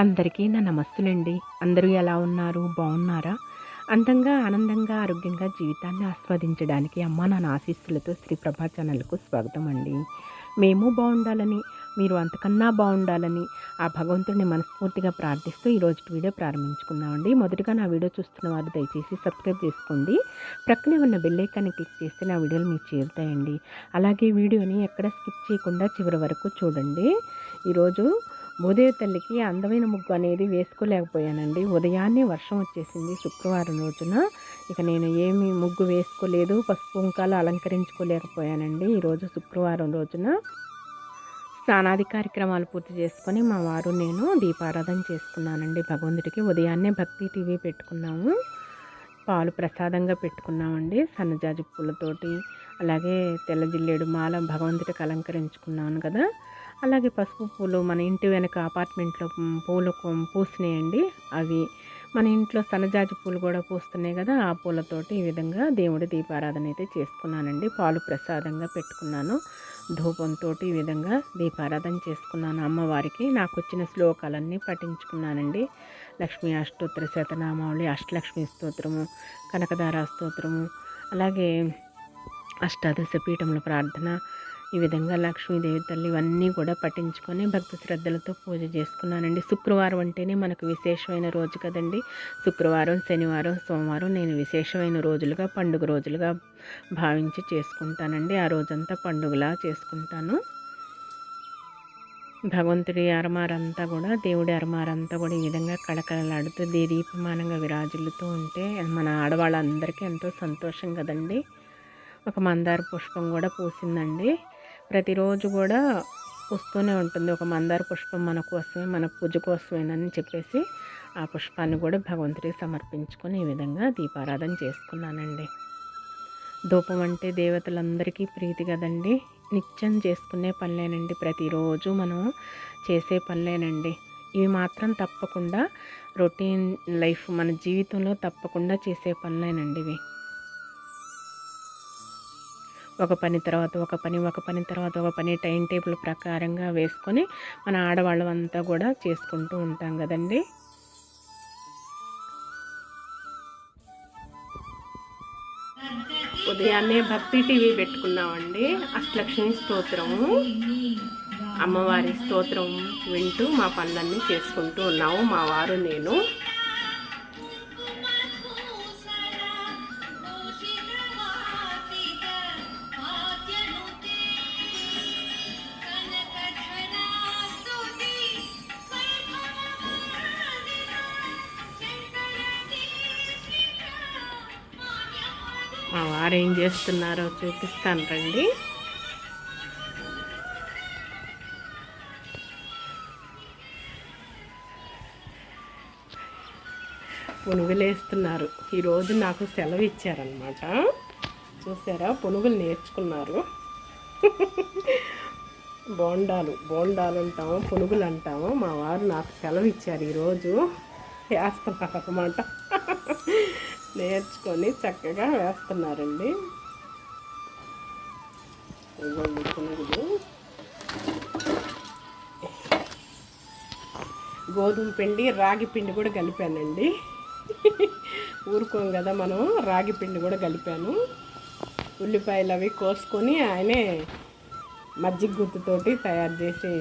అందరికీ నా నమస్సులండి. అందరూ ఎలా ఉన్నారు? బాగున్నారా? అందంగా, ఆనందంగా, ఆరోగ్యంగా జీవితాన్ని ఆస్వాదించడానికి అమ్మా నాన్న ఆశీస్సులతో శ్రీ ప్రభా ఛానల్‌కు స్వాగతం అండి. మేము బాగుండాలని, మీరు అంతకన్నా బాగుండాలని ఆ భగవంతుడిని మనస్ఫూర్తిగా ప్రార్థిస్తూ ఈరోజుటి వీడియో ప్రారంభించుకుందామండి. మొదటగా నా వీడియో చూస్తున్న వారు దయచేసి సబ్స్క్రైబ్ చేసుకోండి. ప్రక్కనే ఉన్న బెల్ ఐకాన్ని క్లిక్ చేస్తే నా వీడియోలు మీకు చేరుతాయండి. అలాగే వీడియోని ఎక్కడ స్కిప్ చేయకుండా చివరి వరకు చూడండి. ఈరోజు భూదేవి తల్లికి అందమైన ముగ్గు అనేది వేసుకోలేకపోయానండి. ఉదయాన్నే వర్షం వచ్చేసింది శుక్రవారం రోజున. ఇక నేను ఏమి ముగ్గు వేసుకోలేదు, పసుపు కుంకాలు అలంకరించుకోలేకపోయానండి. ఈరోజు శుక్రవారం రోజున స్నానాది కార్యక్రమాలు పూర్తి చేసుకొని మా వారు నేను దీపారాధన చేసుకున్నానండి భగవంతుడికి. ఉదయాన్నే భక్తి టీవీ పెట్టుకున్నాము, పాలు ప్రసాదంగా పెట్టుకున్నామండి సన్నజాజి పూలతోటి. అలాగే తెల్ల జిల్లేడు మాల భగవంతుడికి అలంకరించుకున్నాను కదా. అలాగే పసుపు పూలు మన ఇంటి వెనక అపార్ట్మెంట్లో పూలు పూసినాయండి. అవి మన ఇంట్లో సన్నజాజి పూలు కూడా పూస్తున్నాయి కదా, ఆ పూలతోటి ఈ విధంగా దేవుడి దీపారాధన అయితే చేసుకున్నానండి. పాలు ప్రసాదంగా పెట్టుకున్నాను, ధూపంతో ఈ విధంగా దీపారాధన చేసుకున్నాను. అమ్మవారికి నాకు వచ్చిన శ్లోకాలన్నీ పఠించుకున్నానండి. లక్ష్మీ అష్టోత్తర శతనామావళి, అష్టలక్ష్మి స్తోత్రము, కనకదార స్తోత్రము, అలాగే అష్టాదశ పీఠముల ప్రార్థన, ఈ విధంగా లక్ష్మీదేవి తల్లి ఇవన్నీ కూడా పఠించుకొని భక్తి శ్రద్ధలతో పూజ చేసుకున్నానండి. శుక్రవారం అంటేనే మనకు విశేషమైన రోజు కదండి. శుక్రవారం, శనివారం, సోమవారం నేను విశేషమైన రోజులుగా, పండుగ రోజులుగా భావించి చేసుకుంటానండి. ఆ రోజంతా పండుగలా చేసుకుంటాను. భగవంతుడి అరమారంతా కూడా, దేవుడి అరమారంతా కూడా ఈ విధంగా కళకళలాడుతూ దీపమానంగా విరాజిల్లుతూ ఉంటే మన ఆడవాళ్ళందరికీ ఎంతో సంతోషం కదండి. ఒక మందార పుష్పం కూడా పూసిందండి. ప్రతిరోజు కూడా పూస్తూనే ఉంటుంది. ఒక మందార పుష్పం మన కోసమే, మన పూజ కోసమేనని చెప్పేసి ఆ పుష్పాన్ని కూడా భగవంతుడికి సమర్పించుకొని ఈ విధంగా దీపారాధన చేసుకున్నానండి. ధూపం అంటే దేవతలందరికీ ప్రీతి కదండి. నిత్యం చేసుకునే పనులేనండి, ప్రతిరోజు మనం చేసే పనులేనండి. ఇవి మాత్రం తప్పకుండా రొటీన్ లైఫ్, మన జీవితంలో తప్పకుండా చేసే పనులేనండి ఇవి. ఒక పని తర్వాత ఒక పని, ఒక పని తర్వాత ఒక పని టైం టేబుల్ ప్రకారంగా వేసుకొని మన ఆడవాళ్ళంతా కూడా చేసుకుంటూ ఉంటాం కదండి. ఉదయాన్నే భక్తి టీవీ పెట్టుకున్నామండి. అష్టలక్ష్మి స్తోత్రము, అమ్మవారి స్తోత్రం వింటూ మా పనులన్నీ చేసుకుంటూ ఉన్నాము మా వారు నేను. మా వారు ఏం చేస్తున్నారో చూపిస్తాను రండి. పునుగులు వేస్తున్నారు. ఈరోజు నాకు సెలవు ఇచ్చారనమాట. చూసారా, పునుగులు నేర్చుకున్నారు. బోండాలు అంటాము, పునుగులు అంటాము. మా వారు నాకు సెలవు ఇచ్చారు, ఈరోజు వేస్తున్నారు అన్నమాట. నేర్చుకొని చక్కగా వేస్తున్నారండి. ఇవ్వండి పునుగులు. గోధుమ పిండి, రాగి పిండి కూడా కలిపానండి. ఊరుకోం కదా మనం, రాగి పిండి కూడా కలిపాను. ఉల్లిపాయలు అవి కోసుకొని ఆయనే మజ్జిగ గుత్తుతోటి తయారు చేసి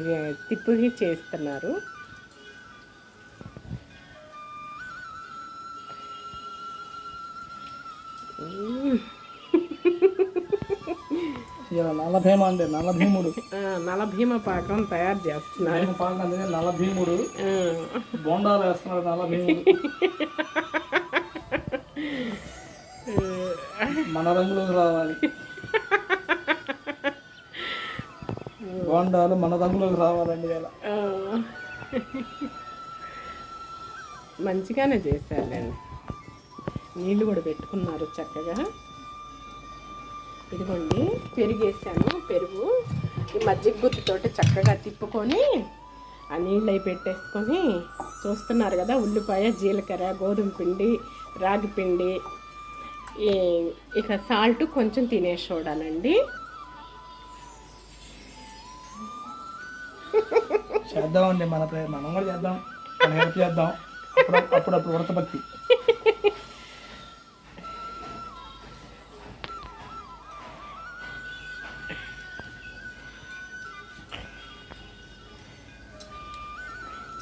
తిప్పి చేస్తున్నారు. నలభీమ అంటే నలభీముడు, నలభీమ పాకం తయారు చేస్తున్నారు. పాకం అంటే నలభీముడు బోండాలు వేస్తున్నాడు. నలభీముడు మన రంగులోకి రావాలి, బోండాలు మన రంగులోకి రావాలండి. ఇలా మంచిగానే చేశారండి. నీళ్ళు కూడా పెట్టుకున్నారు చక్కగా. ఇదిగోండి పెరిగేసాను. పెరుగు ఈ మజ్జిగ గుత్తితోటి చక్కగా తిప్పుకొని ఆ నీళ్ళు అవి పెట్టేసుకొని చూస్తున్నారు కదా. ఉల్లిపాయ, జీలకర్ర, గోధుమ పిండి, రాగి పిండి, ఇక సాల్ట్ కొంచెం తినేసి చూడాలండి. చేద్దామండి, మనం కూడా చేద్దాం. మనం హెల్ప్ చేద్దాం. అప్పుడప్పుడు ఉడతభక్తి.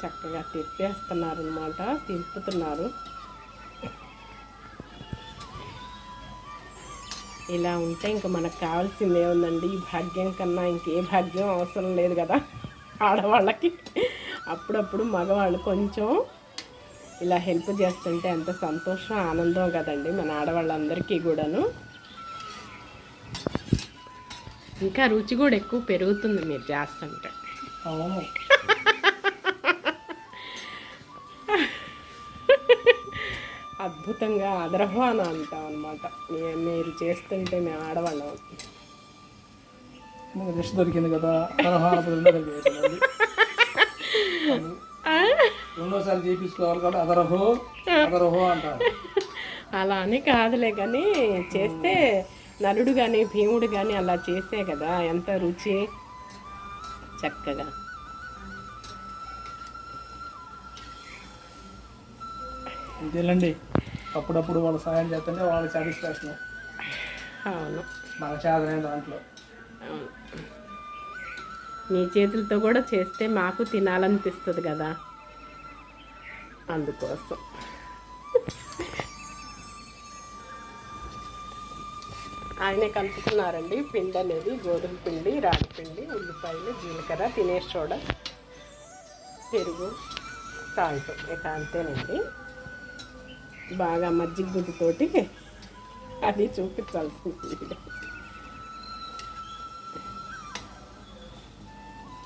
చక్కగా తిప్పేస్తున్నారు అనమాట, తిప్పుతున్నారు. ఇలా ఉంటే ఇంకా మనకు కావాల్సింది ఏముందండి? ఈ భాగ్యం కన్నా ఇంకే భాగ్యం అవసరం లేదు కదా ఆడవాళ్ళకి. అప్పుడప్పుడు మగవాళ్ళు కొంచెం ఇలా హెల్ప్ చేస్తుంటే ఎంత సంతోషం, ఆనందం కదండి మన ఆడవాళ్ళందరికీ కూడాను. ఇంకా రుచి కూడా ఎక్కువ పెరుగుతుంది మీరు చేస్తుంటే. అవును. అద్భుతంగా అదరహ్వాన అంటాం అనమాట మీరు చేస్తుంటే. మేము ఆడవాళ్ళం లిస్ట్ దొరికింది కదా, రెండోసారి చేయించుకోవాలి కాబట్టి అదరహో అంటారు. అలా అని కాదులే, కానీ చేస్తే నలుడు కానీ భీముడు కానీ అలా చేసే కదా ఎంత రుచి చక్కగా. అంతేనండి, అప్పుడప్పుడు వాళ్ళు సాయం చేస్తుంటే వాళ్ళ సాటిస్ఫాక్షన్. అవును, మన చేతనే దాంట్లో. అవును, నీ చేతులతో కూడా చేస్తే మాకు తినాలనిపిస్తుంది కదా, అందుకోసం. ఆయనే కలుపుకున్నారండి పిండి అనేది. గోధుమ పిండి, రాగి పిండి, ఉల్లిపాయలు, జీలకర్ర, తినేసి చూడ, పెరుగు, సాల్ట్, ఇక అంతేనండి. బాగా మజ్జిగ గుడ్డుతోటి అది చూపించాల్సింది.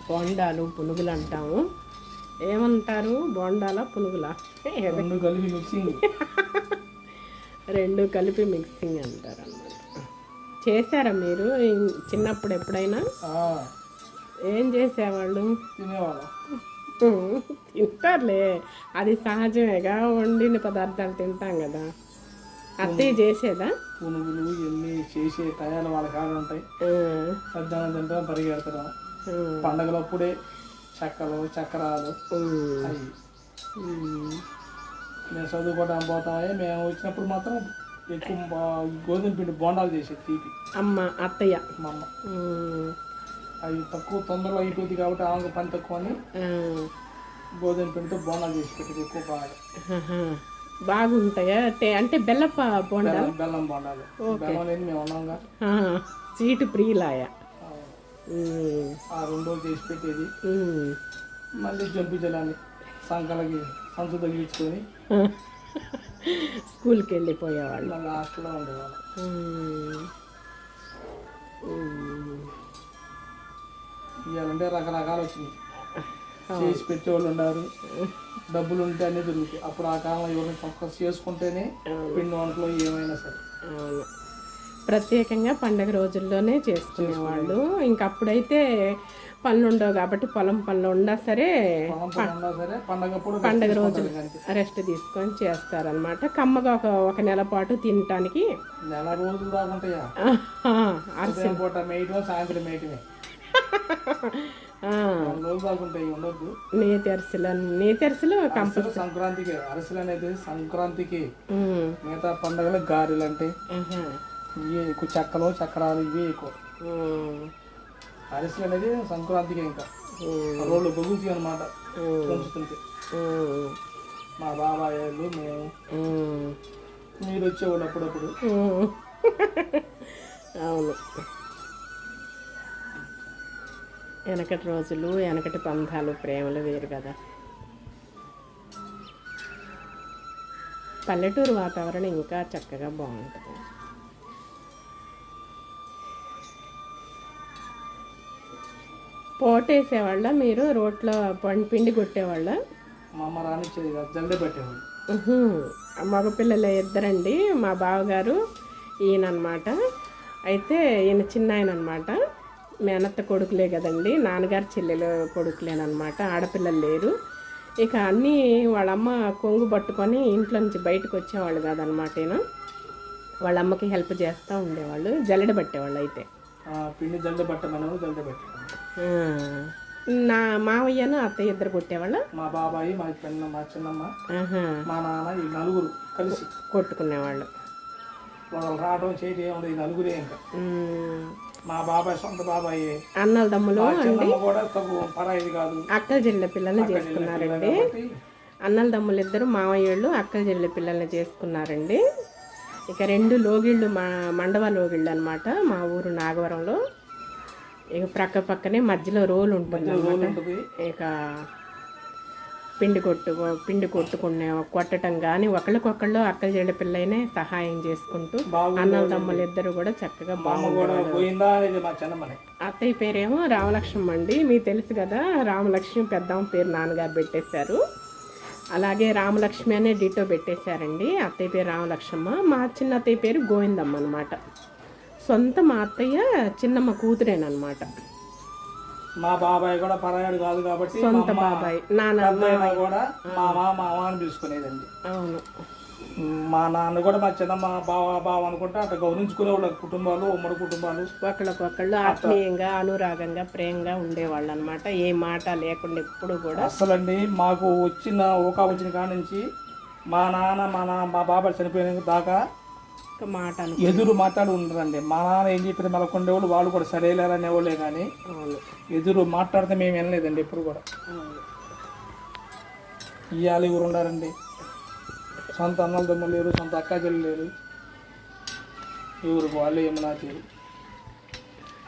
బోండాలు, పునుగులు అంటాము. ఏమంటారు? బోండాలా, పునుగులా? రెండు కలిపి మిక్సింగ్. రెండు కలిపి మిక్సింగ్ అంటారు అన్నమాట. చేశారా మీరు చిన్నప్పుడు ఎప్పుడైనా? ఏం చేసేవాళ్ళు? తినేవాళ్ళం. తింటారులే, అది సహజమేగా, వండిన పదార్థాలు తింటాం కదా. అత్తయ్య చేసేదా? పునుగులు ఎన్ని చేసే టయాలు వాళ్ళ కాడ ఉంటాయి. సజ్జానం తింటాం, పరిగెడతాం. పండగలప్పుడే చక్కలు, చక్రాలు అవి. మేము చదువుకోవడానికి పోతామని మేము వచ్చినప్పుడు మాత్రం ఎక్కువ గోధుమ పిండి బోండాలు చేసేది తీపి. అమ్మ, అత్తయ్య, మా అమ్మ. అవి తక్కువ తొందరలో అయిపోతుంది కాబట్టి ఆమెకు పని తక్కువ అని గోధుమ పిండితో బోండాలు చేసి పెట్టేది ఎక్కువ బాగా. బాగుంటాయా? అంటే బెల్లం బోండాలు? బెల్లం బోండాలు. బెల్లం లేని మేము ఉన్నాంగా. స్వీట్ ప్రియులాయ. ఆ 2 రోజులు చేసి పెట్టేది. మళ్ళీ జంపు జలాన్ని సంకలకి సంచు తగిలించుకొని స్కూల్కి వెళ్ళిపోయేవాళ్ళు. మళ్ళీ హాస్టల్లో ఉండేవాళ్ళు. ఇవ్వాలంటే రకరకాలు వచ్చినాయి. చేసి పెట్టేవాళ్ళు ఉన్నారు, డబ్బులు ఉంటే అన్నీ దొరుకుతాయి. అప్పుడు ఆ కాలంలో ఎవరిని ఫోకస్ చేసుకుంటేనే పిండి వంటలు ఏమైనా సరే. ప్రత్యేకంగా పండగ రోజుల్లోనే చేసుకునేవాళ్ళు. ఇంకప్పుడైతే పనులు ఉండవు కాబట్టి పొలం పనులు ఉన్నా సరే పండగ రోజులు రెస్ట్ తీసుకొని చేస్తారనమాట. కమ్మగా ఒక నెల పాటు తినటానికి. నెల రోజులు దాకుంటాయా? సాయంత్రం మేయటమే. నేతరసలు కంపల్సరీ సంక్రాంతికి. అరిసెలు అనేది సంక్రాంతికి. మిగతా పండుగలు గారెలు అంటే ఇవే ఎక్కువ, చెక్కలు, చక్రాలు ఇవే ఎక్కువ. అరిసెలు అనేది సంక్రాంతికి. ఇంకా రోడ్లు బొగుతాయి అనమాట పెంచుతుంటే. మా బాబాయ్యాళ్ళు, మేము, మీరు వచ్చేవాళ్ళు అప్పుడప్పుడు. అవును, వెనకటి రోజులు, వెనకటి పందాలు, ప్రేమలు వేరు కదా. పల్లెటూరు వాతావరణం ఇంకా చక్కగా బాగుంటుంది. పోటేసేవాళ్ళ మీరు? రోట్లో పిండి కొట్టేవాళ్ళ? మా అమ్మ రానిచ్చేది కాదు, జల్దే పెట్టేవాళ్ళు. మగపిల్లలు ఇద్దరండి. మా బావగారు ఈయనమాట. అయితే ఈయన చిన్న ఆయన అనమాట. మేనత్త కొడుకులే కదండి, నాన్నగారు చెల్లెలు కొడుకులేనమాట. ఆడపిల్లలు లేరు. ఇక అన్నీ వాళ్ళమ్మ కొంగు పట్టుకొని ఇంట్లో నుంచి బయటకు వచ్చేవాళ్ళు కాదనమాట. ఈయన వాళ్ళ అమ్మకి హెల్ప్ చేస్తూ ఉండేవాళ్ళు. జల్లెడ పట్టేవాళ్ళు. అయితే పిండి జల్లెడ పట్టమనేవాళ్ళు, జల్లెడ పెట్టేవాళ్ళు. నా మావయ్యను అత్తయ్య ఇద్దరు కొట్టేవాళ్ళ? మా బాబాయి, మా చిన్నమ్మ, ఆహా, మా నాన్న, ఈ నలుగురు కలిసి కొట్టుకునేవాళ్ళు. వాళ్ళు రావడం చేయడం ఏముండదు, ఈ నలుగురే ఇంకా. మా బాబాయ్ సొంత బాబాయ్. అన్నల తమ్ములు అండి కూడా తగు పరాయిది కాదు. అక్కల చెల్లె పిల్లల్ని చేసుకున్నారండి. అన్నల తమ్ములు ఇద్దరు మావయ్యళ్ళు అక్కల చెల్లె పిల్లల్ని చేసుకున్నారండి. ఇక 2 లోగిళ్ళు మండవ లోగిళ్ళు అనమాట. మా ఊరు నాగవరంలో. ఇక పక్కనే మధ్యలో రోలు ఉంటుంది. ఇక పిండి కొట్టడం కానీ ఒకళ్ళకొకళ్ళు అక్కల చెల్లె పిల్లనే సహాయం చేసుకుంటూ అన్నల తమ్ములు ఇద్దరు కూడా చక్కగా అత్తయ్య పేరేమో రామలక్ష్మి అండి. మీకు తెలుసు కదా, రామలక్ష్మి పెద్దమ్మ పేరు నాన్నగారు పెట్టేశారు. అలాగే రామలక్ష్మి అనే డిటో పెట్టేశారండి. అత్తయ్య పేరు రామలక్ష్మమ్మ, మా చిన్న అత్తయ్య పేరు గోవిందమ్మ అనమాట. సొంత మా అత్తయ్య చిన్నమ్మ కూతురేనమాట. మా బాబాయ్ కూడా పరాయాడు కాదు కాబట్టి సొంత బాబాయ్ నాన్న కూడా మామ అని పిలుచుకునేదండి. అవును, మా నాన్న కూడా మా చిన్నమ్మ బావ అనుకుంటే అట్లా గౌరవించుకునే వాళ్ళ కుటుంబాలు, ఉమ్మడి కుటుంబాలు ఒకళ్ళకొకళ్ళు ఆత్మీయంగా అనురాగంగా ప్రేమగా ఉండేవాళ్ళు అనమాట. ఏ మాట లేకుండా ఎప్పుడు కూడా. అసలండి మాకు వచ్చిన కాడ నుంచి మా బాబాయ్ చనిపోయిన దాకా ఎదురు మాట్లాడి ఉండరండి. మా నాన్న ఏం చెప్పిన మెలకుండేవాళ్ళు, వాళ్ళు కూడా సరేలేరు అనేవాళ్ళే కానీ ఎదురు మాట్లాడితే మేము వినలేదండి ఎప్పుడు కూడా. ఇవాళ ఊరు ఉండారండి. సొంత అన్నల దమ్ములు లేరు, సొంత అక్క చెల్లి లేరు, ఎవరు వాళ్ళు ఏమన్నా తీరు.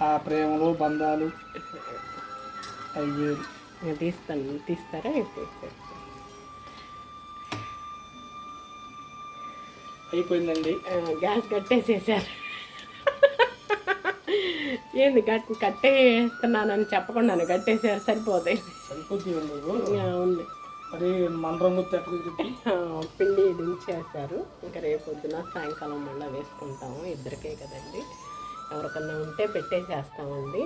ఆ ప్రేమలు బంధాలు అవి వేరు. తీస్తారా? అయిపోయిందండి. గ్యాస్ కట్టేసేసారు. ఏంది కట్టేస్తున్నానని చెప్పకుండా కట్టేసారు. సరిపోతాయి. ఉంది మరి మండ్రంగు పిండి దించేసారు. ఇంకా రేపొద్దున సాయంకాలం మళ్ళీ వేసుకుంటాము. ఇద్దరికే కదండి, ఎవరికన్నా ఉంటే పెట్టేసేస్తామండి.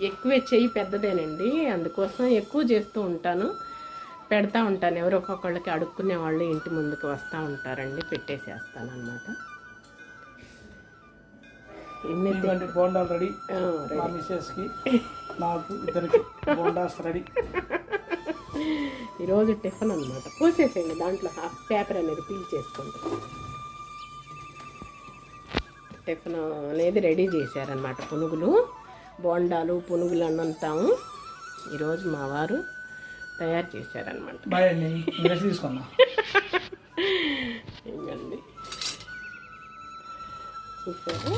ఎక్కువే చెయ్యి పెద్దదేనండి, అందుకోసం ఎక్కువ చేస్తూ ఉంటాను, పెడతా ఉంటాను. ఎవరొకొకళ్ళకి అడుక్కునే వాళ్ళు ఇంటి ముందుకు వస్తూ ఉంటారండి, పెట్టేసేస్తాను అన్నమాట. బోండాలు రెడీ, మా మిస్సెస్కి నాకు ఇద్దరికి బోండాస్ రెడీ. ఈరోజు టిఫిన్ అనమాట. పోసేసేయండి దాంట్లో పేపర్ అనేది పీల్ చేసుకుంటాం. టిఫిన్ అనేది రెడీ చేశారనమాట. పునుగులు, బోండాలు, పునుగులు అని అంటాము. ఈరోజు మా వారు తయారు చేశారనమాట. తీసుకున్నా ఇంకండి చూసారు.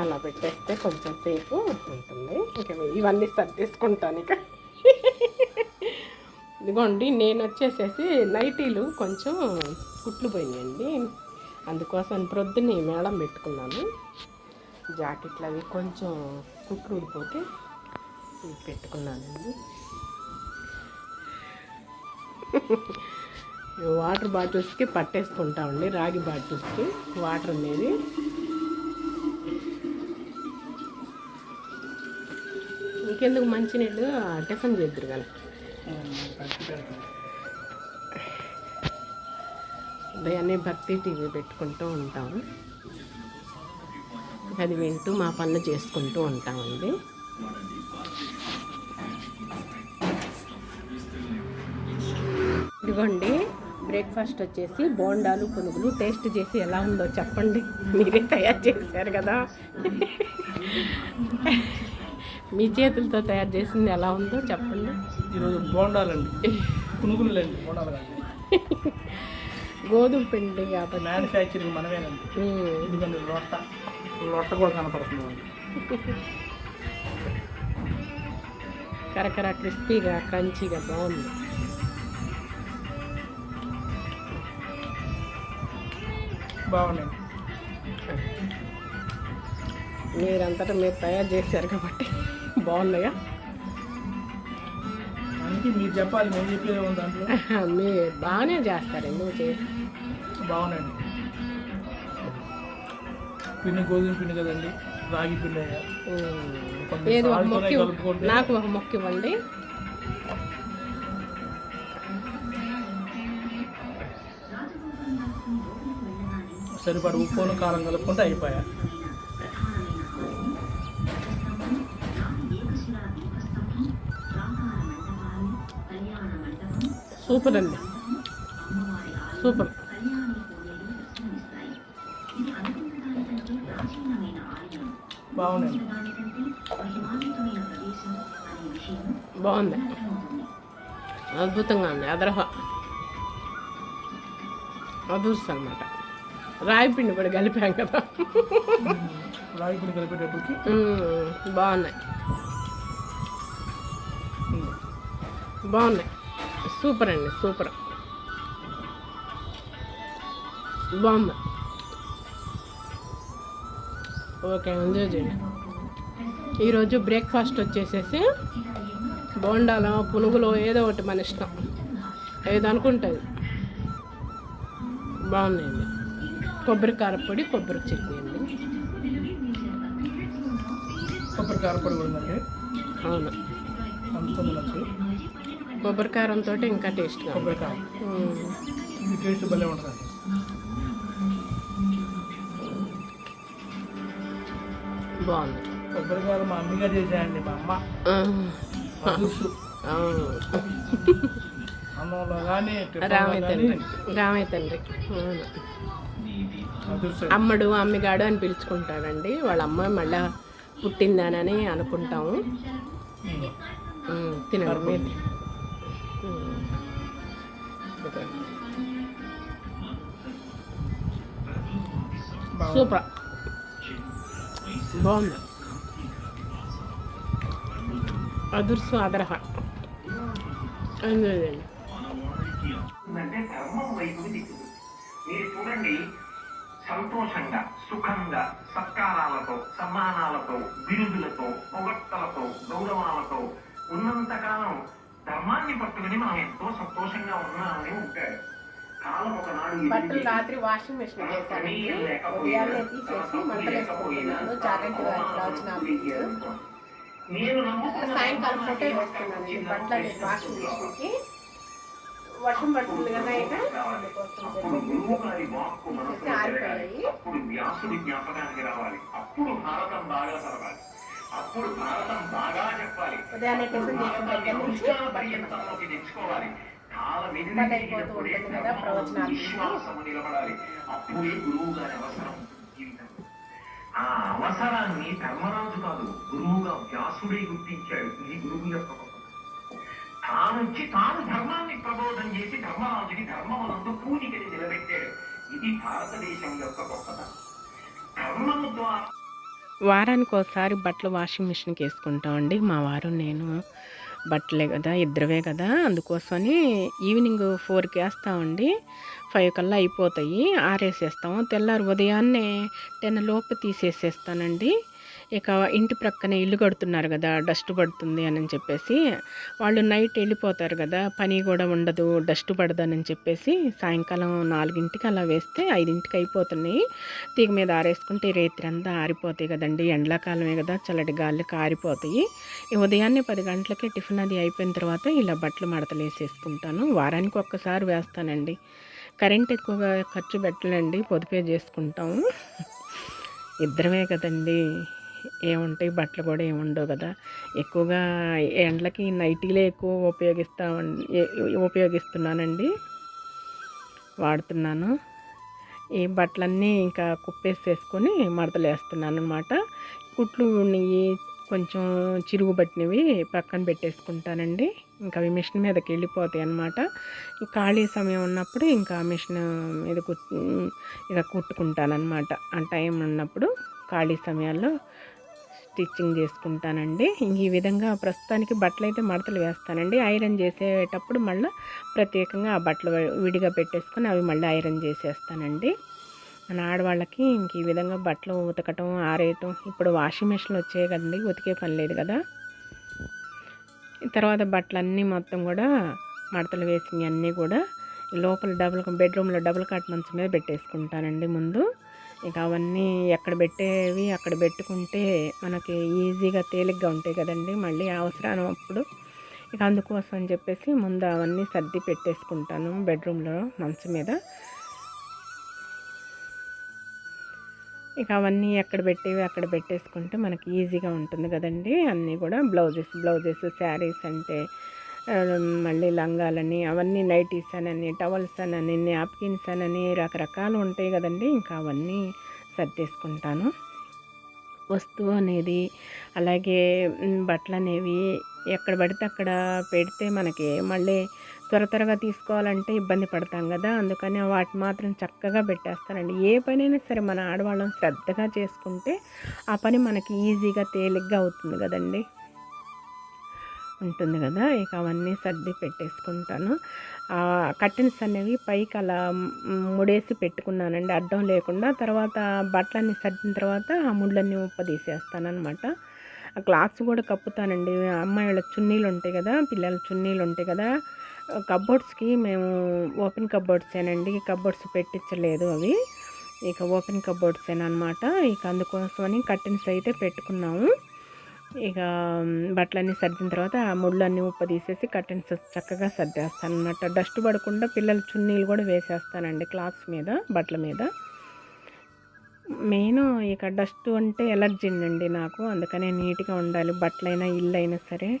అలా పెట్టేస్తే కొంచెం సేపు ఉంటుంది. ఇంకా ఇవన్నీ సర్దేసుకుంటాను. ఇక ఇదిగోండి, నేను వచ్చేసేసి నైటీలు కొంచెం కుట్లు పోయినాయండి, అందుకోసం ప్రొద్దుని మేళం పెట్టుకున్నాను. జాకెట్లు అవి కొంచెం కుట్లు ఊడిపోతే పెట్టుకున్నానండి. వాటర్ బాటిల్స్కి పట్టేసుకుంటామండి, రాగి బాటిల్స్కి వాటర్ అనేది. ఇంకెందుకు మంచినీళ్ళు టిఫిన్ చేద్దరు కానీ ఉదయాన్నే భక్తి టీవీ పెట్టుకుంటూ ఉంటాము. అది వింటూ మా పనులు చేసుకుంటూ ఉంటామండి. ఇదిగోండి బ్రేక్ఫాస్ట్ వచ్చేసి బోండాలు, పునుగులు. టేస్ట్ చేసి ఎలా ఉందో చెప్పండి, మీరే తయారు చేశారు కదా. మీ చేతులతో తయారు చేసింది ఎలా ఉందో చెప్పండి. ఈరోజు బోండాలండి, పునుగులండి, బోండాలు కాదు. గోధుమ పిండి కాబట్టి మ్యానుఫ్యాక్చరింగ్ మనమేనండి. ఎందుకంటే లొట్ట కూడా కనపడుతుంది. కరకర క్రిస్పీగా క్రంచీగా బాగుంది. బాగున్నాయి. మీరంతటా మీరు తయారు చేశారు కాబట్టి బాగున్నాయా? అందుకే మీరు చెప్పాలి, మేము చెప్పేది ఉంది దాంట్లో. మీరు బాగానే చేస్తారు, ఎందుకు బాగున్నాయండి. పిండి గోధుమ పిండి కదండి, రాగి పిండి. ఏది ఒక మొక్క, నాకు ఒక మొక్క ఇవ్వండి. సరిపడ ఉప్పును కారం కలుపుకుంటే అయిపోయా. సూపర్ అండి, సూపర్. బాగుంది, బాగుంది, అద్భుతంగా ఉంది. అదృష్టం అనమాట. రాయి పిండి కూడా కలిపాం కదా, రాయి పిండి కలిపేటప్పటికి బాగున్నాయి, బాగున్నాయి. సూపర్ అండి, సూపర్, బాగుంది. ఓకే, ఎంజాయ్ చేయండి. ఈరోజు బ్రేక్ఫాస్ట్ వచ్చేసేసి బోండాలో పునుగులో ఏదో ఒకటి మన ఇష్టం, ఏదో అనుకుంటుంది. బాగున్నాయండి. కొబ్బరి కారపొడి, కొబ్బరి చట్నీ అండి. కొబ్బరి కారపొడి కూడా ఉందండి. అవును, అంత కొబ్బరి కారంతో ఇంకా టేస్ట్గా. కొబ్బరి కారం టేస్ట్ భలే ఉంటుంది. బాగుంది. కొబ్బరి కారం మా అమ్మగా చేసాయండి, మా అమ్మ అదుసు అన్నంలో కానీ రామయ్య తండ్రి అమ్మడు అమ్మిగాడు అని పిలుచుకుంటాడండి. వాళ్ళ అమ్మ మళ్ళా పుట్టిందానని అనుకుంటాము. తినండి మీరు. సూపర్, బాగుంది. అదుర్సు అదరహ అంటే ధర్మం వైపు దిగుతుంది. మీరు చూడండి, సంతోషంగా, సుఖంగా, సత్కారాలతో, సమ్మానాలతో, బిరుదులతో, పొగట్టలతో, గౌరవాలతో ఉన్నంతకాలం ధర్మాన్ని పట్టుకుని మనం ఎంతో సంతోషంగా ఉన్నామని ఉంటాడు. కాలం ఒకనాడు బట్టలు రాత్రి వాషింగ్ మెషిన్ వేసానండి. ఉదయాన్నే తీసేసి మంటలు వేసుకుంటున్నాను. జాకెట్ సాయంకాలం పూటే వేస్తున్నాను బట్టలు వాషింగ్ మెషిన్కి. వర్షం పడుతుంది కదా, ఆరిపోయాయి. అప్పుడు వ్యాసుడి జ్ఞాపకానికి రావాలి. అప్పుడు భారతం బాగా చదవాలి. అప్పుడు భారతం బాగా చెప్పాలి. ఉదయాన్నే టిఫిన్ చేసిన దగ్గర నుంచి తెచ్చుకోవాలి. కదా ప్రవచనాలు. విశ్వాసము నిలబడాలి. అప్పుడే గురువు గారి అవసరం జీవితం. ఆ అవసరాన్ని ధర్మరాజు కాదు, గురువుగా వ్యాసుడే గుర్తించాడు. ఇది గురువు యొక్క తాను ధర్మాన్ని ప్రబోధం చేసి ధర్మరాజుని ధర్మమునందు పూనికని నిలబెట్టాడు. ఇది భారతదేశం యొక్క గొప్పతనం. ధర్మము ద్వారా వారానికి ఒకసారి బట్టలు వాషింగ్ మిషన్కి వేసుకుంటామండి. మా వారు నేను బట్టలే కదా, ఇద్దరవే కదా, అందుకోసమని ఈవినింగ్ 4కి వేస్తామండి. 5 కల్లా అయిపోతాయి, ఆరేసేస్తాము. తెల్లారు ఉదయాన్నే 10 లోపు తీసేసేస్తానండి. ఇక ఇంటి ప్రక్కనే ఇల్లు కడుతున్నారు కదా, డస్ట్ పడుతుంది అని చెప్పేసి వాళ్ళు నైట్ వెళ్ళిపోతారు కదా, పని కూడా ఉండదు, డస్ట్ పడదని చెప్పేసి సాయంకాలం 4ంటికి అలా వేస్తే 5ంటికి అయిపోతున్నాయి. తీగ మీద ఆరేసుకుంటే రేత్రి అంతా ఆరిపోతాయి కదండి, ఎండాకాలమే కదా, చల్లటి గాలికి ఆరిపోతాయి. ఉదయాన్నే 10 గంటలకే టిఫిన్ అది అయిపోయిన తర్వాత ఇలా బట్టలు మడతలు వేసేసుకుంటాను. వారానికి ఒక్కసారి వేస్తానండి. కరెంట్ ఎక్కువగా ఖర్చు పెట్టలేండి, పొదుపే చేసుకుంటాము. ఇద్దరమే కదండి, ఏముంటాయి బట్టలు కూడా ఏముండవు కదా. ఎక్కువగా ఎండలకి నైటీలే ఎక్కువ ఉపయోగిస్తున్నానండి, వాడుతున్నాను. ఈ బట్టలన్నీ ఇంకా కుప్పేసేసుకొని మడతలు వేస్తున్నాను అనమాట. కుట్లు నెయ్యి కొంచెం చిరుగు పట్టినవి పక్కన పెట్టేసుకుంటానండి. ఇంకా అవి మిషన్ మీదకి వెళ్ళిపోతాయి అన్నమాట. ఖాళీ సమయం ఉన్నప్పుడు ఇంకా మిషన్ మీద ఇక కుట్టుకుంటానమాట. ఆ టైం ఉన్నప్పుడు ఖాళీ సమయాల్లో స్టిచ్చింగ్ చేసుకుంటానండి. ఈ విధంగా ప్రస్తుతానికి బట్టలు అయితే మడతలు వేస్తానండి. ఐరన్ చేసేటప్పుడు మళ్ళీ ప్రత్యేకంగా ఆ బట్టలు విడిగా పెట్టేసుకొని అవి మళ్ళీ ఐరన్ చేసేస్తానండి. మన ఆడవాళ్ళకి ఇంక ఈ విధంగా బట్టలు ఉతకటం, ఆరేయటం, ఇప్పుడు వాషింగ్ మెషిన్లు వచ్చాయి కదండి, ఉతికే పని లేదు కదా. తర్వాత బట్టలన్నీ మొత్తం కూడా మడతలు వేసి అన్నీ కూడా లోపల బెడ్రూమ్లో డబుల్ కాట్ మంచం మీద పెట్టేసుకుంటానండి ముందు. ఇక అవన్నీ ఎక్కడ పెట్టేవి అక్కడ పెట్టుకుంటే మనకి ఈజీగా తేలిగ్గా ఉంటాయి కదండి, మళ్ళీ అవసరం అప్పుడు. ఇక అందుకోసం అని చెప్పేసి ముందు అవన్నీ సర్ది పెట్టేసుకుంటాను బెడ్రూమ్లో మంచం మీద. ఇక అవన్నీ ఎక్కడ పెట్టేవి అక్కడ పెట్టేసుకుంటే మనకి ఈజీగా ఉంటుంది కదండి. అన్నీ కూడా బ్లౌజెస్ శారీస్ అంటే మళ్ళీ లంగాలని, అవన్నీ నైటీస్ అనని, టవల్స్ అనని, నాప్కిన్స్ అనని రకరకాలు ఉంటాయి కదండి. ఇంకా అవన్నీ సర్దేసుకుంటాను. వస్తువు అనేది అలాగే బట్టలు అనేవి ఎక్కడ పడితే అక్కడ పెడితే మనకి మళ్ళీ త్వరగా తీసుకోవాలంటే ఇబ్బంది పడతాం కదా. అందుకని వాటి మాత్రం చక్కగా పెట్టేస్తానండి. ఏ పనైనా సరే మన ఆడవాళ్ళం శ్రద్ధగా చేసుకుంటే ఆ పని మనకి ఈజీగా తేలిగ్గా అవుతుంది కదండి, ఉంటుంది కదా. ఇక అవన్నీ సర్ది పెట్టేసుకుంటాను. కర్టెన్స్ అనేవి పైకి అలా ముడేసి పెట్టుకున్నానండి, అడ్డం లేకుండా. తర్వాత బట్టలన్నీ సర్దిన తర్వాత ఆ ముళ్ళన్నీ ఉప్పదీసేస్తానమాట. ఆ క్లాత్స్ కూడా కప్పుతానండి. అమ్మాయిల చున్నీలు ఉంటాయి కదా, పిల్లల చున్నీలు ఉంటాయి కదా, కబ్బోర్డ్స్కి మేము ఓపెన్ కబ్బోర్డ్సేనండి, కబ్బోర్డ్స్ పెట్టించలేదు అవి. ఇక ఓపెన్ కబ్బోర్డ్సేనమాట. ఇక అందుకోసమని కర్టెన్స్ అయితే పెట్టుకున్నాము. ఇక బట్టలన్నీ సర్దిన తర్వాత ఆ ముళ్ళన్నీ ఉప్పదీసేసి కర్టెన్స్ చక్కగా సర్దేస్తాను అనమాట. డస్ట్ పడకుండా పిల్లల చున్నీలు కూడా వేసేస్తానండి క్లాత్స్ మీద, బట్టల మీద. మెయిన్ ఇక డస్ట్ అంటే ఎలర్జీ అండి నాకు, అందుకనే నీట్గా ఉండాలి. బట్టలైనా ఇల్లు అయినా సరే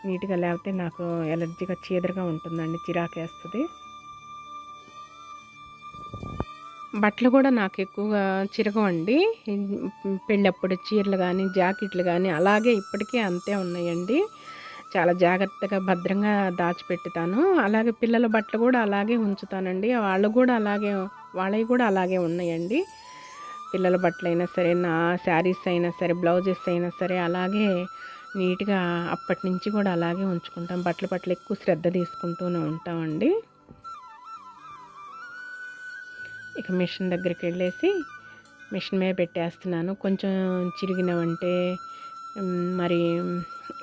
నీట్గా లేకపోతే నాకు ఎలర్జీగా చీదరగా ఉంటుందండి, చిరాకేస్తుంది. బట్టలు కూడా నాకు ఎక్కువగా చిరగవండి. పెళ్ళప్పుడు చీరలు కానీ జాకెట్లు కానీ అలాగే ఇప్పటికీ అంతే ఉన్నాయండి. చాలా జాగ్రత్తగా భద్రంగా దాచిపెట్టుతాను. అలాగే పిల్లల బట్టలు కూడా అలాగే ఉంచుతానండి. వాళ్ళవి కూడా అలాగే ఉన్నాయండి. పిల్లల బట్టలైనా సరే, నా శారీస్ అయినా సరే, బ్లౌజెస్ అయినా సరే అలాగే నీట్గా అప్పటి నుంచి కూడా అలాగే ఉంచుకుంటాం. బట్టలు ఎక్కువ శ్రద్ధ తీసుకుంటూనే ఉంటామండి. ఇక మిషన్ దగ్గరికి వెళ్ళేసి మిషన్ మీద పెట్టేస్తున్నాను. కొంచెం చిరిగినవంటే మరి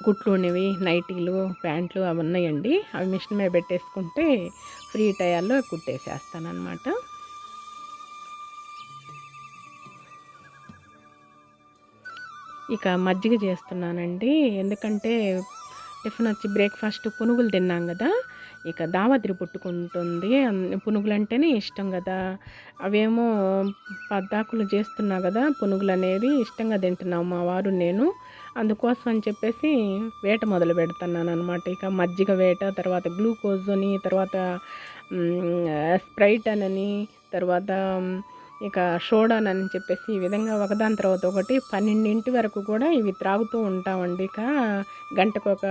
కుట్లు ఉన్నవి, నైటీలు, ప్యాంట్లు అవి ఉన్నాయండి. అవి మిషన్ మీద పెట్టేసుకుంటే ఫ్రీ టయాల్లో కుట్టేసేస్తానమాట. ఇక మజ్జిగ చేస్తున్నానండి. ఎందుకంటే టిఫిన్ వచ్చి బ్రేక్ఫాస్ట్ పునుగులు తిన్నాం కదా, ఇక దావద్రి పుట్టుకుంటుంది. పునుగులు అంటేనే ఇష్టం కదా. అవేమో పద్దాకులు చేస్తున్నా కదా, పునుగులు అనేది ఇష్టంగా తింటున్నాం మా వారు నేను. అందుకోసం అని చెప్పేసి వేట మొదలు పెడుతున్నాను అనమాట. ఇక మజ్జిగ వేట, తర్వాత గ్లూకోజ్ అని, తర్వాత స్ప్రైట్ అనని, తర్వాత ఇక సోడానని చెప్పేసి ఈ విధంగా ఒకదాని తర్వాత ఒకటి 12 వరకు కూడా ఇవి త్రాగుతూ ఉంటామండి. ఇక గంటకొక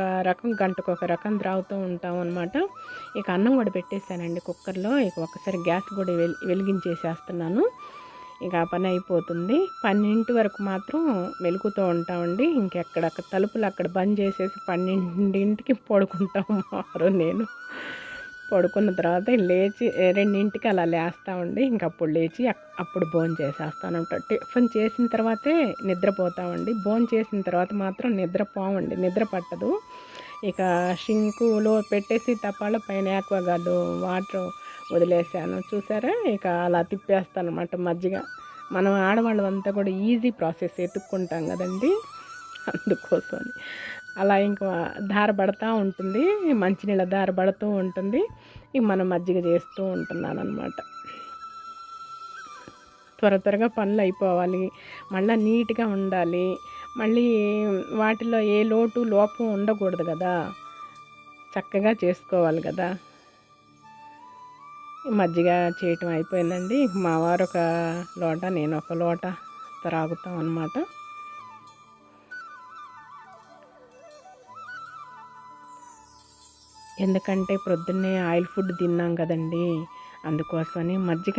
రకం త్రాగుతూ ఉంటాం అనమాట. ఇక అన్నం కూడా పెట్టేశానండి కుక్కర్లో. ఇక ఒక్కసారి గ్యాస్ కూడా వెలిగించేసేస్తున్నాను. ఇక ఆ పని అయిపోతుంది. 12 వరకు మాత్రం వెలుగుతూ ఉంటామండి. ఇంకెక్కడక్కడ తలుపులు అక్కడ బంద్ చేసేసి 12కి పడుకుంటాం మారు నేను. పడుకున్న తర్వాత లేచి 2కి అలా లేస్తామండి. ఇంకప్పుడు లేచి అప్పుడు భోజనం చేసేస్తానంట. టిఫిన్ చేసిన తర్వాతే నిద్రపోతామండి. భోజనం చేసిన తర్వాత మాత్రం నిద్రపోమండి, నిద్ర పట్టదు. ఇక షింకులో పెట్టేసి తప్పాల పైన యాక్వాగార్డు వాటర్ వదిలేసాను చూసారా. ఇక అలా తిప్పేస్తానమాట మజ్జిగ. మనం ఆడవాళ్ళం అంతా కూడా ఈజీ ప్రాసెస్ ఎత్తుక్కుంటాం కదండి, అందుకోసమని అలా ఇంకా ధార పడతా ఉంటుంది, మంచినీళ్ళ ధార పడుతూ ఉంటుంది. ఇక మనం మజ్జిగ చేస్తూ ఉంటున్నాను అనమాట. త్వరగా పనులు అయిపోవాలి, మళ్ళీ నీట్గా ఉండాలి, మళ్ళీ వాటిలో ఏ లోపం ఉండకూడదు కదా, చక్కగా చేసుకోవాలి కదా. మజ్జిగ చేయటం అయిపోయిందండి. మా వారు ఒక లోట, నేను ఒక లోట త్రాగుతాం అన్నమాట. ఎందుకంటే ప్రొద్దున్నే ఆయిల్ ఫుడ్ తిన్నాం కదండి, అందుకోసమని మజ్జిగ.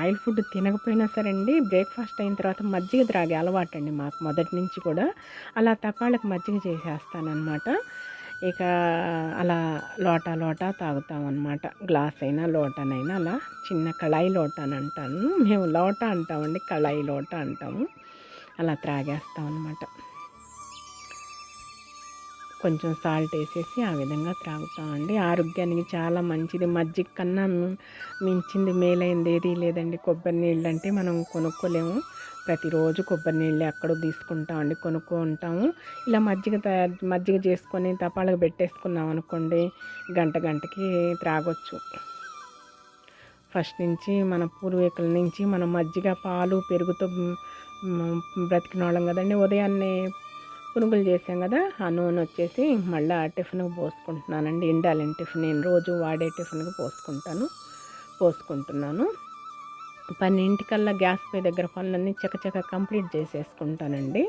ఆయిల్ ఫుడ్ తినకపోయినా సరే అండి, బ్రేక్ఫాస్ట్ అయిన తర్వాత మజ్జిగ త్రాగే అలవాటు అండి మాకు మొదటి నుంచి కూడా. అలా తపాళ్ళకి మజ్జిగ చేసేస్తానమాట. ఇక అలా లోట తాగుతామన్నమాట. గ్లాస్ అయినా లోటనైనా అలా చిన్న కళాయి లోట అని అంటాను, మేము లోట అంటామండి, కళాయి లోట అంటాము. అలా త్రాగేస్తాం అన్నమాట. కొంచెం సాల్ట్ వేసేసి ఆ విధంగా త్రాగుతామండి. ఆరోగ్యానికి చాలా మంచిది. మజ్జిగ కన్నా మించింది మేలైంది ఏదీ లేదండి. కొబ్బరి నీళ్ళు అంటే మనం కొనుక్కోలేము, ప్రతిరోజు కొబ్బరి నీళ్ళు ఎక్కడో తీసుకుంటామండి, కొనుక్కుంటాము. ఇలా మజ్జిగ చేసుకొని తపాలకు పెట్టేసుకున్నాం అనుకోండి, గంటకి త్రాగొచ్చు. ఫస్ట్ నుంచి మన పూర్వీకుల నుంచి మనం మజ్జిగ, పాలు, పెరుగుతో బ్రతికిన వాళ్ళం కదండి. ఉదయాన్నే పునుగులు చేసాం కదా, ఆ నూనె వచ్చేసి మళ్ళీ టిఫిన్కి పోసుకుంటున్నానండి. ఇండాలిన్ టిఫిన్ నేను రోజు వాడే టిఫిన్కి పోసుకుంటున్నాను. 12 గ్యాస్ పై దగ్గర పనులన్నీ చకచక కంప్లీట్ చేసేసుకుంటానండి.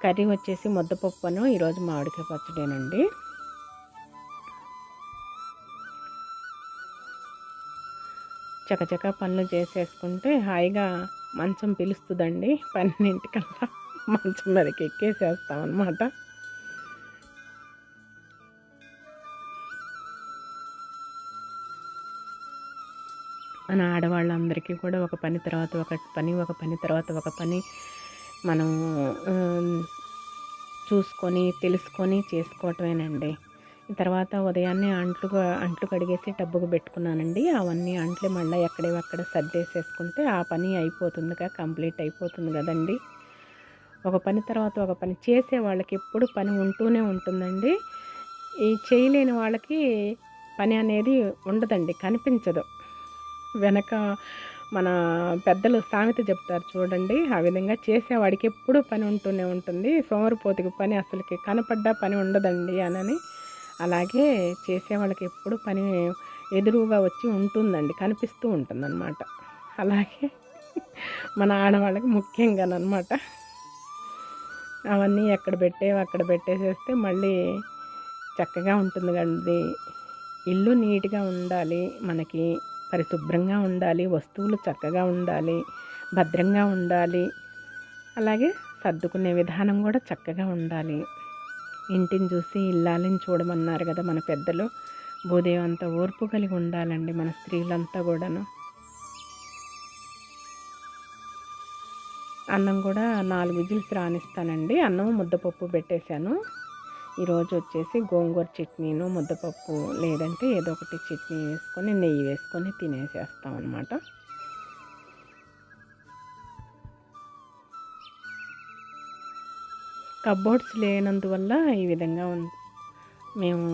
కర్రీ వచ్చేసి ముద్దపప్పును, ఈరోజు మామిడికాయ పచ్చడేనండి. చకచక పనులు చేసేసుకుంటే హాయిగా మంచం పిలుస్తుందండి. 12 మంచం మీదకి ఎక్కేసేస్తామన్నమాట. మన ఆడవాళ్ళందరికీ కూడా ఒక పని తర్వాత ఒక పని మనం చూసుకొని తెలుసుకొని చేసుకోవటమేనండి. తర్వాత ఉదయాన్నే అంట్లు కడిగేసి టబ్బుకు పెట్టుకున్నానండి. అవన్నీ అంట్లు మళ్ళీ ఎక్కడేవక్కడ సర్దేసేసుకుంటే ఆ పని అయిపోతుందిగా, కంప్లీట్ అయిపోతుంది కదండి. ఒక పని తర్వాత ఒక పని చేసే వాళ్ళకి ఎప్పుడు పని ఉంటూనే ఉంటుందండి. ఈ చేయలేని వాళ్ళకి పని అనేది ఉండదండి, కనిపించదు. వెనక మన పెద్దలు సామెత చెప్తారు చూడండి, ఆ విధంగా చేసేవాడికి ఎప్పుడు పని ఉంటూనే ఉంటుంది, సోమరిపోతుకి పని అసలుకి కనపడ్డా పని ఉండదండి అని. అలాగే చేసేవాళ్ళకి ఎప్పుడు పని ఎదురుగా వచ్చి ఉంటుందండి, కనిపిస్తూ ఉంటుందన్నమాట. అలాగే మన ఆడవాళ్ళకి ముఖ్యంగానమాట. అవన్నీ ఎక్కడ పెట్టేసేస్తే మళ్ళీ చక్కగా ఉంటుంది కదండి. ఇల్లు నీట్గా ఉండాలి, మనకి పరిశుభ్రంగా ఉండాలి, వస్తువులు చక్కగా ఉండాలి, భద్రంగా ఉండాలి. అలాగే సర్దుకునే విధానం కూడా చక్కగా ఉండాలి. ఇంటిని చూసి ఇల్లాలని చూడమన్నారు కదా మన పెద్దలు. భూదేవి అంత ఓర్పు కలిగి ఉండాలండి మన స్త్రీలంతా కూడాను. అన్నం కూడా 4 విజిల్స్ రానిస్తానండి. అన్నం ముద్దపప్పు పెట్టేశాను. ఈరోజు వచ్చేసి గోంగూర చట్నీను, ముద్దపప్పు లేదంటే ఏదో ఒకటి చట్నీ వేసుకొని నెయ్యి వేసుకొని తినేసేస్తాం అన్నమాట. కబ్బోర్డ్స్ లేనందువల్ల ఈ విధంగా మేము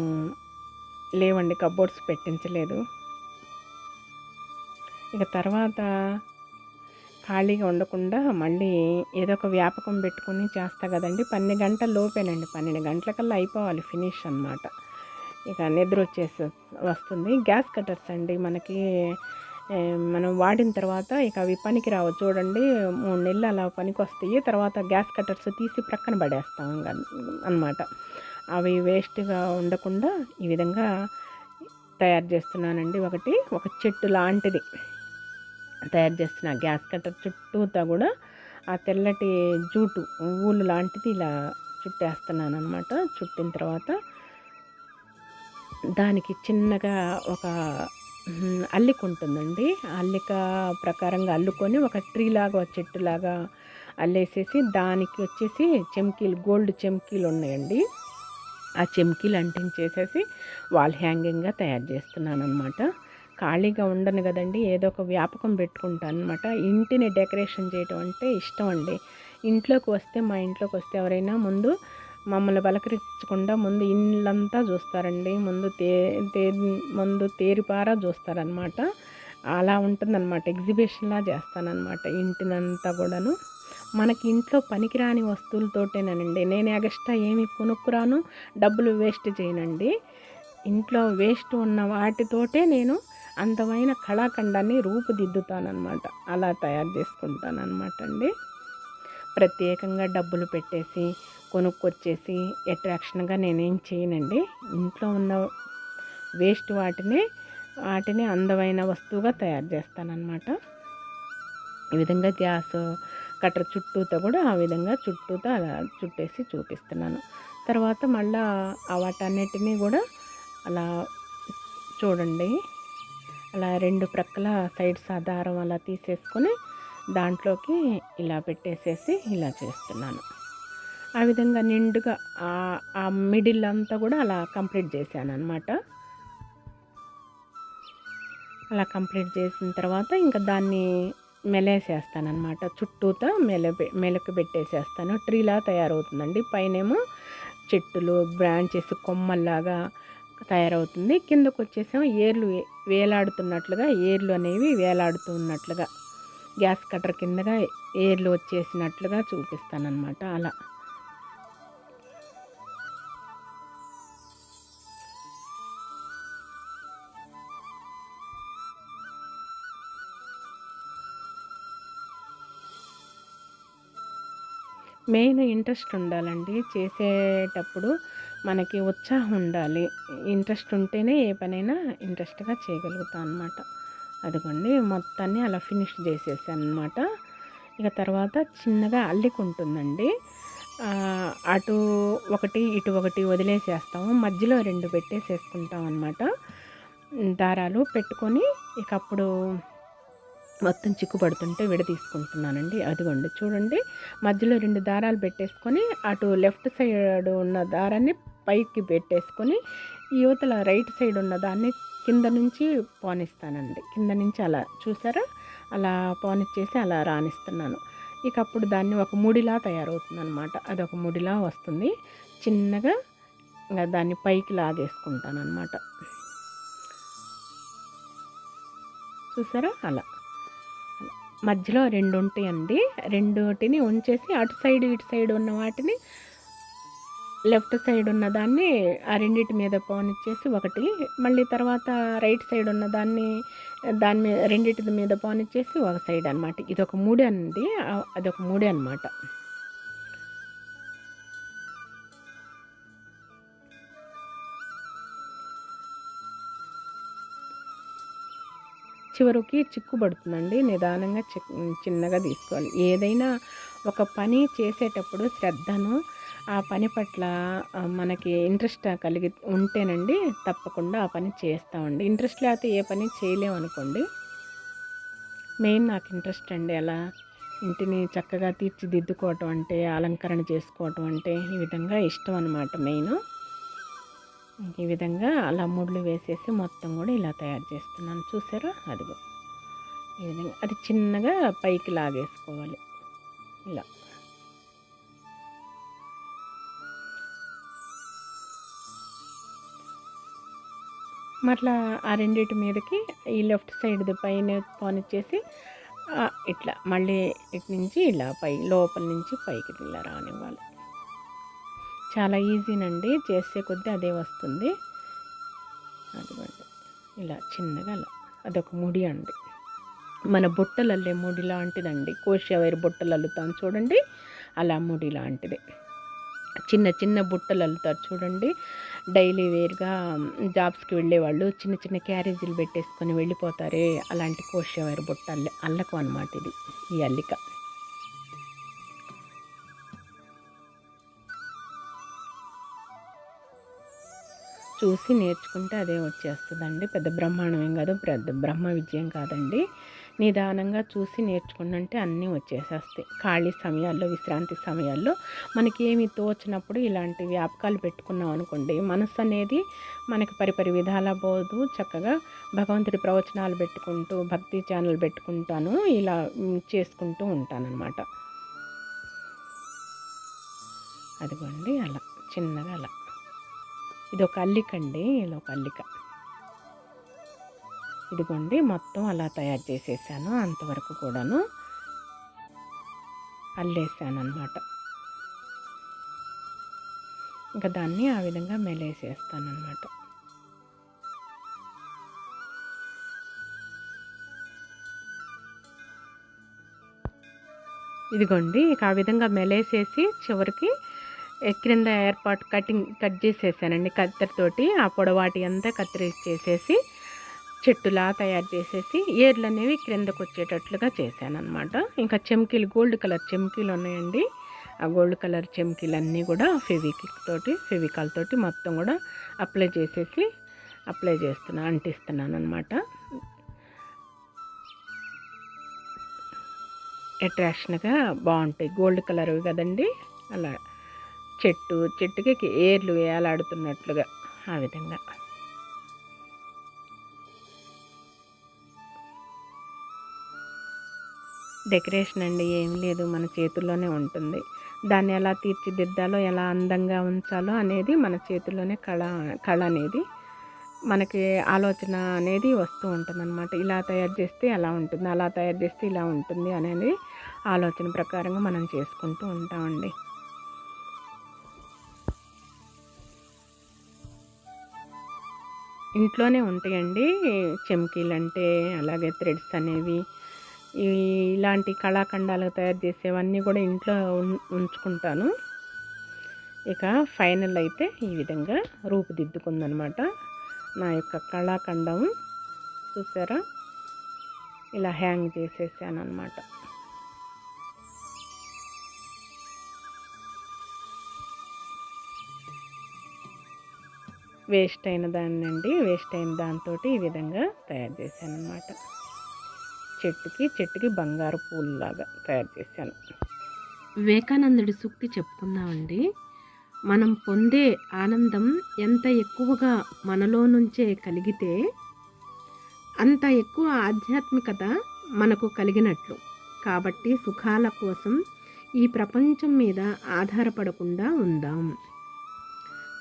లేవండి, కబ్బోర్డ్స్ పెట్టించలేదు. ఇక తర్వాత ఖాళీగా ఉండకుండా మళ్ళీ ఏదో ఒక వ్యాపకం పెట్టుకుని చేస్తా కదండి. 12 గంటల లోపేనండి, 12 గంటలకల్లా అయిపోవాలి ఫినిష్ అన్నమాట. ఇక నిద్ర వస్తుంది. గ్యాస్ కట్టర్స్ అండి మనకి మనం వాడిన తర్వాత ఇక అవి పనికి రావు చూడండి. 3 నెలలు అలా పనికి వస్తాయి. తర్వాత గ్యాస్ కట్టర్స్ తీసి ప్రక్కన పడేస్తాం అన్నమాట. అవి వేస్ట్గా ఉండకుండా ఈ విధంగా తయారు చేస్తున్నానండి. ఒక చెట్టు లాంటిది తయారు చేస్తున్న గ్యాస్ కట్టర్ చుట్టూతా కూడా ఆ తెల్లటి జూటు ఊలు లాంటిది ఇలా చుట్టేస్తున్నాను అన్నమాట. చుట్టిన తర్వాత దానికి చిన్నగా ఒక అల్లిక ఉంటుందండి. అల్లిక ప్రకారంగా అల్లుకొని ఒక ట్రీ లాగా, ఒక చెట్టులాగా అల్లేసేసి దానికి వచ్చేసి గోల్డ్ చెమ్కీలు ఉన్నాయండి. ఆ చెమ్కీలు అంటించేసేసి వాల్ హ్యాంగింగ్గా తయారు చేస్తున్నాను అనమాట. ఖాళీగా ఉండను కదండి, ఏదో ఒక వ్యాపకం పెట్టుకుంటాను అనమాట. ఇంటిని డెకరేషన్ చేయటం అంటే ఇష్టం అండి. మా ఇంట్లోకి వస్తే ఎవరైనా ముందు మమ్మల్ని పలకరించకుండా ముందు ఇళ్ళంతా చూస్తారండి. ముందు తేరిపారా చూస్తారనమాట. అలా ఉంటుందన్నమాట. ఎగ్జిబిషన్లా చేస్తానన్నమాట ఇంటినంతా కూడాను. మనకి ఇంట్లో పనికిరాని వస్తువులతోటేనండి. నేను ఎగస్ట్రా ఏమి కొనుక్కురాను, డబ్బులు వేస్ట్ చేయనండి. ఇంట్లో వేస్ట్ ఉన్న వాటితోటే నేను అందమైన కళాఖండాన్ని రూపుదిద్దుతానన్నమాట. అలా తయారు చేసుకుంటానన్నమాట అండి. ప్రత్యేకంగా డబ్బులు పెట్టేసి కొనుక్కొచ్చేసి అట్రాక్షన్గా నేనేం చేయనండి. ఇంట్లో ఉన్న వేస్ట్ వాటిని అందమైన వస్తువుగా తయారు చేస్తానన్నమాట. ఈ విధంగా గ్యాస్ కట్టర్ చుట్టూతో కూడా ఆ విధంగా అలా చుట్టేసి చూపిస్తున్నాను. తర్వాత మళ్ళీ వాటన్నిటినీ కూడా అలా చూడండి, అలా 2 ప్రక్కల సైడ్స్ ఆధారం అలా తీసేసుకొని దాంట్లోకి ఇలా పెట్టేసేసి ఇలా చేస్తున్నాను. ఆ విధంగా నిండుగా ఆ మిడిల్ అంతా కూడా అలా కంప్లీట్ చేశాను అనమాట. అలా కంప్లీట్ చేసిన తర్వాత ఇంకా దాన్ని మెలేసేస్తానమాట. చుట్టూతా మెలకు పెట్టేసేస్తాను. ట్రీలా తయారవుతుందండి. పైనేమో చెట్టులు బ్రాంచెస్ కొమ్మల్లాగా తయారవుతుంది. కిందకు వచ్చేసేమో ఏర్లు వేలాడుతున్నట్లుగా, ఏర్లు అనేవి వేలాడుతున్నట్లుగా గ్యాస్ కట్టర్ కిందగా ఏర్లు వచ్చేసినట్లుగా చూపిస్తానన్నమాట. అలా మెయిన్ ఇంట్రెస్ట్ ఉండాలండి చేసేటప్పుడు, మనకి ఉత్సాహం ఉండాలి. ఇంట్రెస్ట్ ఉంటేనే ఏ పనైనా ఇంట్రెస్ట్గా చేయగలుగుతాం అన్నమాట. అదిగోండి మొత్తాన్ని అలా ఫినిష్ చేసేసాను అనమాట. ఇక తర్వాత చిన్నగా అల్లికుంటుందండి. అటు ఒకటి ఇటు ఒకటి వదిలేసేస్తాము, మధ్యలో 2 పెట్టేసేసుకుంటాం అనమాట. దారాలు పెట్టుకొని ఇక అప్పుడు మొత్తం చిక్కు పడుతుంటే విడదీసుకుంటున్నానండి. అదిగోండి చూడండి, మధ్యలో 2 దారాలు పెట్టేసుకొని అటు లెఫ్ట్ సైడ్ ఉన్న దారాన్ని పైకి పెట్టేసుకొని యువతల రైట్ సైడ్ ఉన్న దాన్ని కింద నుంచి పోనిస్తానండి. కింద నుంచి అలా చూసారా, అలా పోనిచ్చేసి అలా రానిస్తున్నాను. ఇక అప్పుడు దాన్ని ఒక ముడిలా తయారవుతుంది అనమాట. అదొక ముడిలా వస్తుంది. చిన్నగా ఇంకా దాన్ని పైకి లాగేసుకుంటాను అనమాట. చూసారా, అలా మధ్యలో 2 ఉంటాయండి. 2టిని ఉంచేసి అటు సైడ్ ఇటు సైడ్ ఉన్న వాటిని లెఫ్ట్ సైడ్ ఉన్న దాన్ని ఆ రెండిటి మీద పోనిచ్చేసి ఒకటి, మళ్ళీ తర్వాత రైట్ సైడ్ ఉన్న దాన్ని దాని మీద రెండిటి మీద పోనిచ్చేసి ఒక సైడ్ అనమాట. ఇదొక ముడి అండి, అదొక ముడి అనమాట. చివరికి చిక్కు పడుతుందండి. నిదానంగా చిన్నగా తీసుకోవాలి. ఏదైనా ఒక పని చేసేటప్పుడు శ్రద్ధను, ఆ పని పట్ల మనకి ఇంట్రెస్ట్ కలిగి ఉంటేనండి తప్పకుండా ఆ పని చేస్తామండి. ఇంట్రెస్ట్ లేకపోతే ఏ పని చేయలేమనుకోండి. మెయిన్ నాకు ఇంట్రెస్ట్ అండి. అలా ఇంటిని చక్కగా తీర్చిదిద్దుకోవటం అంటే, అలంకరణ చేసుకోవటం అంటే ఈ విధంగా ఇష్టం అనమాట మెయిన్. ఈ విధంగా అలా ముళ్ళు వేసేసి మొత్తం కూడా ఇలా తయారు చేస్తున్నాను. చూసారా, అదిగో ఈ విధంగా అది చిన్నగా పైకి లాగేసుకోవాలి ఇలా. మరలా ఆ రెండిటి మీదకి ఈ లెఫ్ట్ సైడ్ది పైన పోనిచ్చేసి ఇట్లా మళ్ళీ ఇటు నుంచి ఇలా లోపల నుంచి పైకి ఇలా రానివ్వాలి. చాలా ఈజీనండి, చేసే కొద్దీ అదే వస్తుంది. అదిగోండి ఇలా చిన్నగా అలా. అదొక ముడి అండి, మన బుట్టలు అల్లే ముడి లాంటిదండి. కోశ వైర్ బుట్టలు అల్లుతాం చూడండి, అలా ముడి లాంటిది. చిన్న చిన్న బుట్టలు అల్లుతారు చూడండి, డైలీ వేర్గా జాబ్స్కి వెళ్ళేవాళ్ళు చిన్న చిన్న క్యారేజీలు పెట్టేసుకొని వెళ్ళిపోతారే, అలాంటి కోశ వైర్ బుట్ట అల్లకు అనమాట ఇది, ఈ అల్లిక. చూసి నేర్చుకుంటే అదే వచ్చేస్తుందండి. పెద్ద బ్రహ్మాండం ఏం కాదు, పెద్ద బ్రహ్మ విజయం కాదండి. నిదానంగా చూసి నేర్చుకుంటే అన్నీ వచ్చేసేస్తాయి. ఖాళీ సమయాల్లో, విశ్రాంతి సమయాల్లో మనకి ఏమి తోచినప్పుడు ఇలాంటి వ్యాపకాలు పెట్టుకున్నాం అనుకోండి, మనసు అనేది మనకి పరిపరి విధాలా పోదు. చక్కగా భగవంతుడి ప్రవచనాలు పెట్టుకుంటూ, భక్తి ఛానల్ పెట్టుకుంటాను, ఇలా చేసుకుంటూ ఉంటానన్నమాట. అదిగోండి అలా చిన్నగా అలా. ఇది ఒక అల్లిక అండి, ఇది ఒక అల్లిక. ఇదిగోండి మొత్తం అలా తయారు చేసేసాను. అంతవరకు కూడాను అల్లేసాను అనమాట. ఇంకా దాన్ని ఆ విధంగా మెలేసేస్తాను అనమాట. ఇదిగోండి ఇక ఆ విధంగా మెలేసేసి చివరికి క్రింద ఏర్పాటు కట్ చేసేసానండి కత్తెరతోటి. ఆ పొడవాటి అంతా కత్తిరించేసేసి చెట్టులా తయారు చేసేసి ఏర్లు అనేవి క్రిందకు వచ్చేటట్లుగా చేశాను అనమాట. ఇంకా చెమ్కీలు, గోల్డ్ కలర్ చెమ్కీలు ఉన్నాయండి. ఆ గోల్డ్ కలర్ చెమ్కీలన్నీ కూడా ఫెవికాల్ తోటి మొత్తం కూడా అప్లై అంటిస్తున్నాను అనమాట. అట్రాక్షన్గా బాగుంటాయి, గోల్డ్ కలర్ కదండి. అలా చెట్టుకి ఏర్లు వేలాడుతున్నట్లుగా ఆ విధంగా. డెకరేషన్ అండి ఏం లేదు, మన చేతుల్లోనే ఉంటుంది. దాన్ని ఎలా తీర్చిదిద్దాలో, ఎలా అందంగా ఉంచాలో అనేది మన చేతుల్లోనే కళ అనేది. మనకి ఆలోచన అనేది వస్తూ ఉంటుందన్నమాట. ఇలా తయారు చేస్తే అలా ఉంటుంది, అలా తయారు చేస్తే ఇలా ఉంటుంది అనేది ఆలోచన ప్రకారంగా మనం చేసుకుంటూ ఉంటామండి. ఇంట్లోనే ఉంటాయండి చెమ్కీలంటే, అలాగే థ్రెడ్స్ అనేవి, ఇలాంటి కళాఖండాలు తయారు చేసేవన్నీ కూడా ఇంట్లో ఉంచుకుంటాను. ఇక ఫైనల్ అయితే ఈ విధంగా రూపుదిద్దుకుందనమాట నా యొక్క కళాఖండం. చూసారా, ఇలా హ్యాంగ్ చేసేసాను అనమాట. వేస్ట్ అయిన దాంతో ఈ విధంగా తయారు చేశాను అనమాట. చెట్టుకి బంగారు పూలులాగా తయారు చేశాను. వివేకానందుడి సూక్తి చెప్పుకుందామండి. మనం పొందే ఆనందం ఎంత ఎక్కువగా మనలో నుంచే కలిగితే అంత ఎక్కువ ఆధ్యాత్మికత మనకు కలిగినట్లు. కాబట్టి సుఖాల కోసం ఈ ప్రపంచం మీద ఆధారపడకుండా ఉందాం.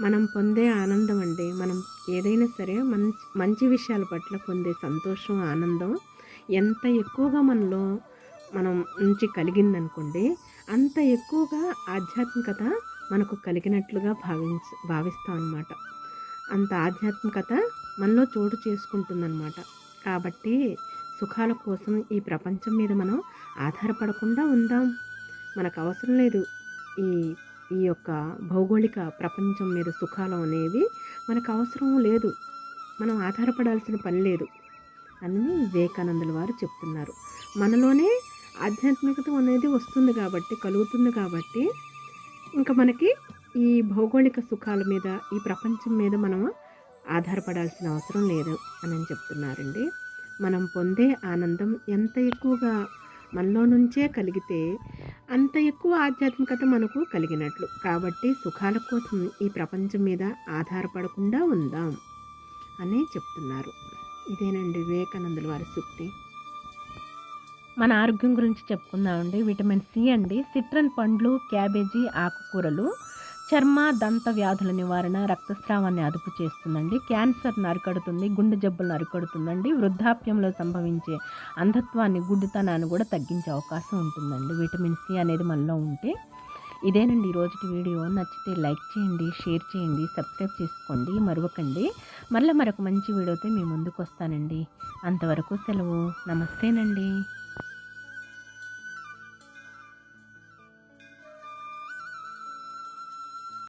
మనం పొందే ఆనందం అండి, మనం ఏదైనా సరే మంచి విషయాల పట్ల పొందే సంతోషం, ఆనందం ఎంత ఎక్కువగా మనం నుంచి కలిగిందనుకోండి, అంత ఎక్కువగా ఆధ్యాత్మికత మనకు కలిగినట్లుగా భావిస్తాం అన్నమాట. అంత ఆధ్యాత్మికత మనలో చోటు చేసుకుంటుందన్నమాట. కాబట్టి సుఖాల కోసం ఈ ప్రపంచం మీద మనం ఆధారపడకుండా ఉందాం. మనకు అవసరం లేదు ఈ యొక్క భౌగోళిక ప్రపంచం మీద సుఖాలు అనేవి మనకు అవసరం లేదు, మనం ఆధారపడాల్సిన పని లేదు అని వివేకానందుల వారు చెప్తున్నారు. మనలోనే ఆధ్యాత్మికత అనేది వస్తుంది కాబట్టి, కలుగుతుంది కాబట్టి, ఇంకా మనకి ఈ భౌగోళిక సుఖాల మీద, ఈ ప్రపంచం మీద మనం ఆధారపడాల్సిన అవసరం లేదు అని చెప్తున్నారండి. మనం పొందే ఆనందం ఎంత ఎక్కువగా మనలో నుంచే కలిగితే అంత ఎక్కువ ఆధ్యాత్మికత మనకు కలిగినట్లు. కాబట్టి సుఖాల కోసం ఈ ప్రపంచం మీద ఆధారపడకుండా ఉందాం అని చెప్తున్నారు. ఇదేనండి వివేకానందుల వారి సూక్తి. మన ఆరోగ్యం గురించి చెప్పుకుందామండి. విటమిన్ సి అండి. సిట్రన్ పండ్లు, క్యాబేజీ, ఆకుకూరలు చర్మ దంత వ్యాధుల నివారణ, రక్తస్రావాన్ని అదుపు చేస్తుందండి. క్యాన్సర్ను అరికడుతుంది, గుండె జబ్బులను అరికడుతుందండి. వృద్ధాప్యంలో సంభవించే అంధత్వాన్ని, గుడ్డితనాన్ని కూడా తగ్గించే అవకాశం ఉంటుందండి విటమిన్ సి అనేది మనలో ఉంటే. ఇదేనండి ఈరోజుకి వీడియో. నచ్చితే లైక్ చేయండి, షేర్ చేయండి, సబ్స్క్రైబ్ చేసుకోండి, మరవకండి. మరొక మంచి వీడియోతో మీ ముందుకు వస్తానండి. అంతవరకు సెలవు. నమస్తేనండి.